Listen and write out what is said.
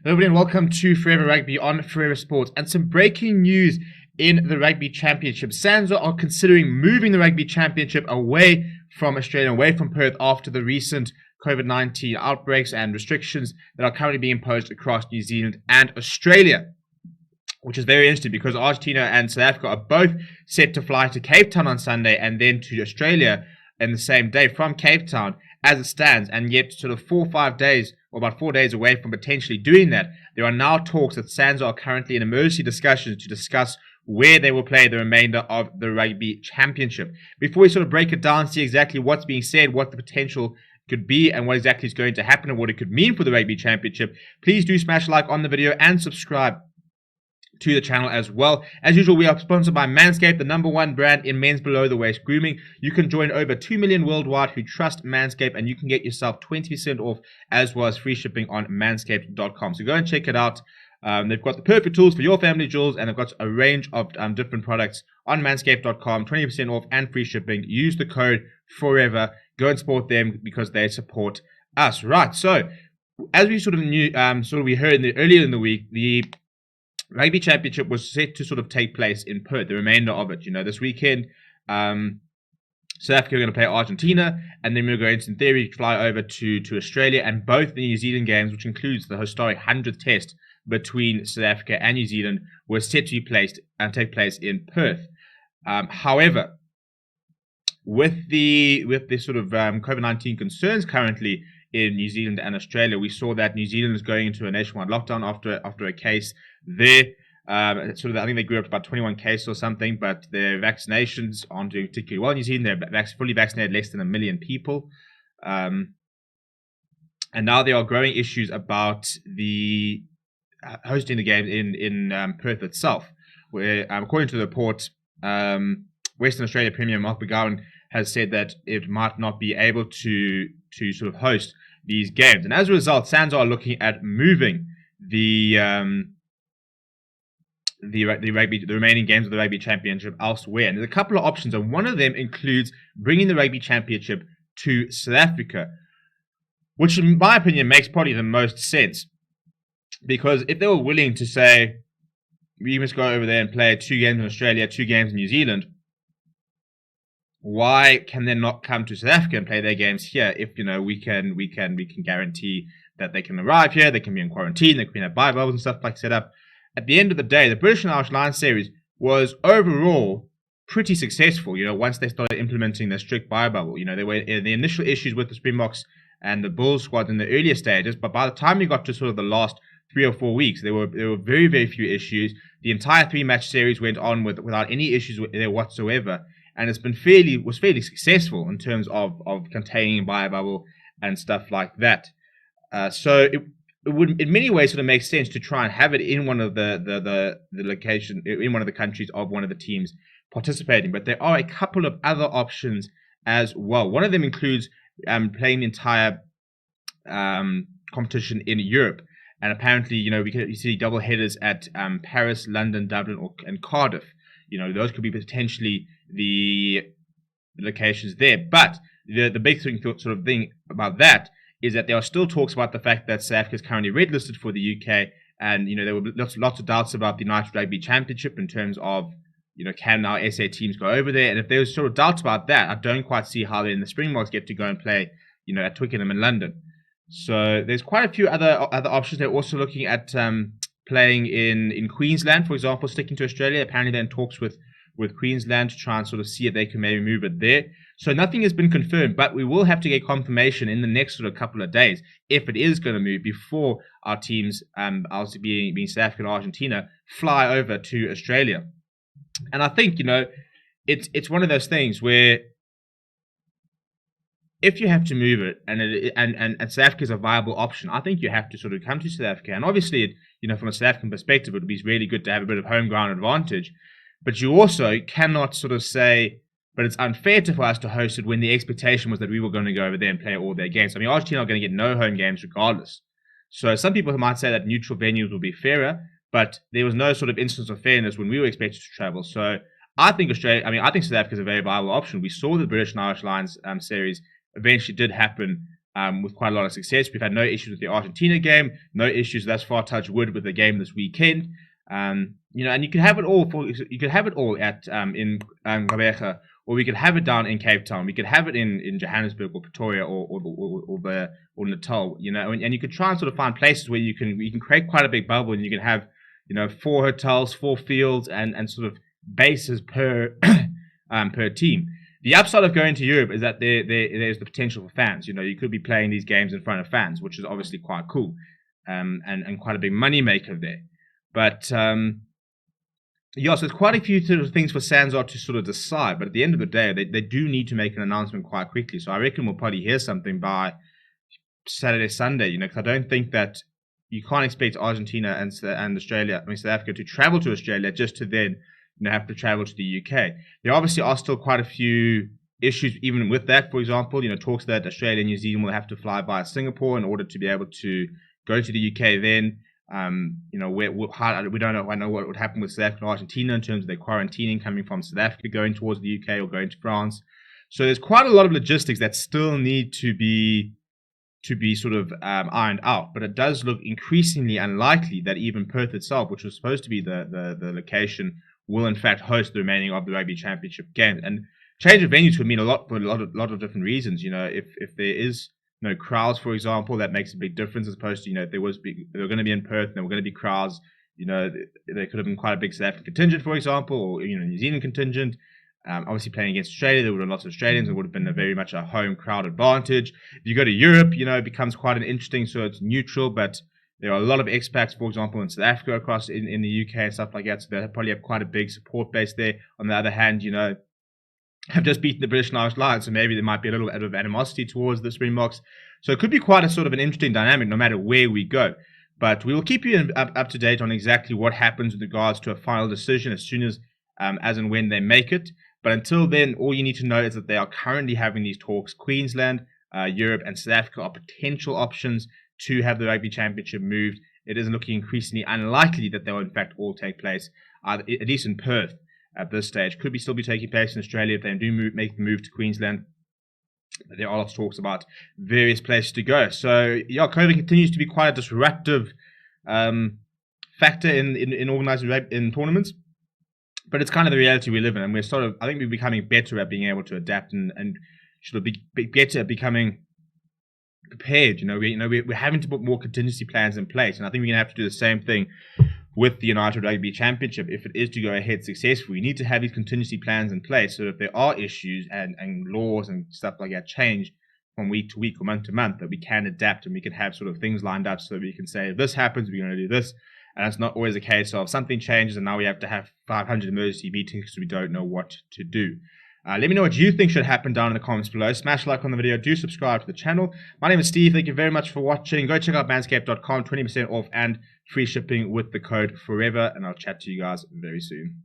Hello everybody and welcome to Forever Rugby on Forever Sports. And some breaking news in the Rugby Championship. SANZAAR are considering moving the Rugby Championship away from Australia, away from Perth after the recent COVID-19 outbreaks and restrictions that are currently being imposed across New Zealand and Australia. Which is very interesting because Argentina and South Africa are both set to fly to Cape Town on Sunday and then to Australia in the same day from Cape Town as it stands, and yet sort of 4 or 5 days or about 4 days away from potentially doing that. There are now talks that SANZAAR are currently in emergency discussions to discuss where they will play the remainder of the Rugby Championship. Before we sort of break it down, see exactly what's being said, what the potential could be, and what exactly is going to happen and what it could mean for the Rugby Championship, please do smash a like on the video and subscribe to the channel as well. As usual, we are sponsored by Manscaped, the #1 brand in men's below the waist grooming. You can join over 2 million worldwide who trust Manscaped, and you can get yourself 20% off as well as free shipping on manscaped.com. So go and check it out. They've got the perfect tools for your family jewels, and they've got a range of different products on manscaped.com, 20% off and free shipping. Use the code FOREVER. Go and support them because they support us. Right, so as we sort of knew, we heard earlier in the week, the Rugby Championship was set to sort of take place in Perth, the remainder of it. This weekend, South Africa are going to play Argentina, and then we're going to, in theory, fly over to Australia, and both the New Zealand games, which includes the historic 100th test between South Africa and New Zealand, were set to be placed and take place in Perth. However, with the sort of COVID-19 concerns currently in New Zealand and Australia, we saw that New Zealand is going into a nationwide lockdown after a case there. I think they grew up to about 21 cases or something, but their vaccinations aren't doing particularly well in New Zealand. They're fully vaccinated less than 1 million people. And now there are growing issues about the hosting the game in Perth itself, where, according to the report, Western Australia Premier Mark McGowan has said that it might not be able to sort of host these games. And as a result, SANZAAR are looking at moving the remaining games of the Rugby Championship elsewhere. And there's a couple of options, and one of them includes bringing the Rugby Championship to South Africa, which in my opinion makes probably the most sense. Because if they were willing to say, we must go over there and play 2 games in Australia, 2 games in New Zealand, why can they not come to South Africa and play their games here if we can guarantee that they can arrive here, they can be in quarantine, they can have bubbles and stuff like set up. At the end of the day, the British and Irish Lions series was overall pretty successful, once they started implementing the strict bubble. There were the initial issues with the Springboks and the Bulls squad in the earlier stages, but by the time we got to sort of the last 3 or 4 weeks, there were very, very few issues. The entire 3-match series went on without any issues there whatsoever. And it's been fairly successful in terms of containing bubble and stuff like that. So it would, in many ways, sort of make sense to try and have it in one of the location, in one of the countries of one of the teams participating. But there are a couple of other options as well. One of them includes playing the entire competition in Europe. And apparently, you see double headers at Paris, London, Dublin, and Cardiff. Those could be potentially the locations there. But the big thing about that is that there are still talks about the fact that South Africa is currently red listed for the UK, and there were lots of doubts about the United Rugby Championship in terms of can our SA teams go over there? And if there's sort of doubts about that, I don't quite see how then the Springboks get to go and play at Twickenham in London. So there's quite a few other options. They're also looking at playing in Queensland, for example, sticking to Australia. Apparently they're in talks with Queensland to try and sort of see if they can maybe move it there. So nothing has been confirmed, but we will have to get confirmation in the next sort of couple of days if it is going to move before our teams, obviously being South Africa and Argentina, fly over to Australia. And I think, it's one of those things where if you have to move it and South Africa is a viable option, I think you have to sort of come to South Africa. And obviously, from a South African perspective, it would be really good to have a bit of home ground advantage. But you also cannot sort of say, but it's unfair for us to host it when the expectation was that we were going to go over there and play all their games. I mean, Argentina are going to get no home games regardless. So some people might say that neutral venues will be fairer, but there was no sort of instance of fairness when we were expected to travel. So I think South Africa is a very viable option. We saw the British and Irish Lions series eventually did happen with quite a lot of success. We've had no issues with the Argentina game, no issues thus far, touch wood, with the game this weekend. And you can have it all at in Gqeberha, or we could have it down in Cape Town. We could have it in Johannesburg or Pretoria or Natal. And you could try and sort of find places where you can create quite a big bubble, and you can have 4 hotels, 4 fields, and sort of bases per per team. The upside of going to Europe is that there's the potential for fans. You could be playing these games in front of fans, which is obviously quite cool, and quite a big money maker there. But so there's quite a few sort of things for SANZAAR to sort of decide. But at the end of the day, they do need to make an announcement quite quickly. So I reckon we'll probably hear something by Saturday, Sunday. Because I don't think that you can't expect Argentina and Australia, South Africa, to travel to Australia just to then have to travel to the UK. There obviously are still quite a few issues even with that. For example, talks that Australia and New Zealand will have to fly via Singapore in order to be able to go to the UK then. We don't know what would happen with South Africa and Argentina in terms of their quarantining coming from South Africa going towards the UK or going to France. So there's quite a lot of logistics that still need to be sort of ironed out. But it does look increasingly unlikely that even Perth itself, which was supposed to be the location, will in fact host the remaining of the Rugby Championship games. And change of venues would mean a lot for a lot of different reasons. If there is no crowds, for example, that makes a big difference, as opposed to if they were going to be in Perth and there were going to be crowds. There could have been quite a big South African contingent, for example, or New Zealand contingent. Obviously, playing against Australia, there would have been lots of Australians. It would have been very much a home crowd advantage. If you go to Europe, it becomes quite an interesting. So it's neutral, but there are a lot of expats, for example, in South Africa, across in the UK and stuff like that. So they probably have quite a big support base there. On the other hand, have just beaten the British and Irish Lions, so maybe there might be a little bit of animosity towards the Springboks. So it could be quite a sort of an interesting dynamic no matter where we go. But we will keep you up to date on exactly what happens with regards to a final decision as soon as and when they make it. But until then, all you need to know is that they are currently having these talks. Queensland, Europe, and South Africa are potential options to have the Rugby Championship moved. It is looking increasingly unlikely that they will in fact all take place, at least in Perth at this stage. Could still be taking place in Australia if they do make the move to Queensland. But there are lots of talks about various places to go. So COVID continues to be quite a disruptive factor in organising in tournaments. But it's kind of the reality we live in, and I think we're becoming better at being able to adapt and sort of be better at becoming prepared. We're having to put more contingency plans in place, and I think we're going to have to do the same thing with the United Rugby Championship. If it is to go ahead successfully, we need to have these contingency plans in place so that if there are issues and laws and stuff like that change from week to week or month to month, that we can adapt and we can have sort of things lined up so that we can say, if this happens, we're going to do this. And it's not always a case of something changes and now we have to have 500 emergency meetings because we don't know what to do. Let me know what you think should happen down in the comments below. Smash a like on the video. Do subscribe to the channel. My name is Steve. Thank you very much for watching. Go check out manscaped.com. 20% off and free shipping with the code FOREVER. And I'll chat to you guys very soon.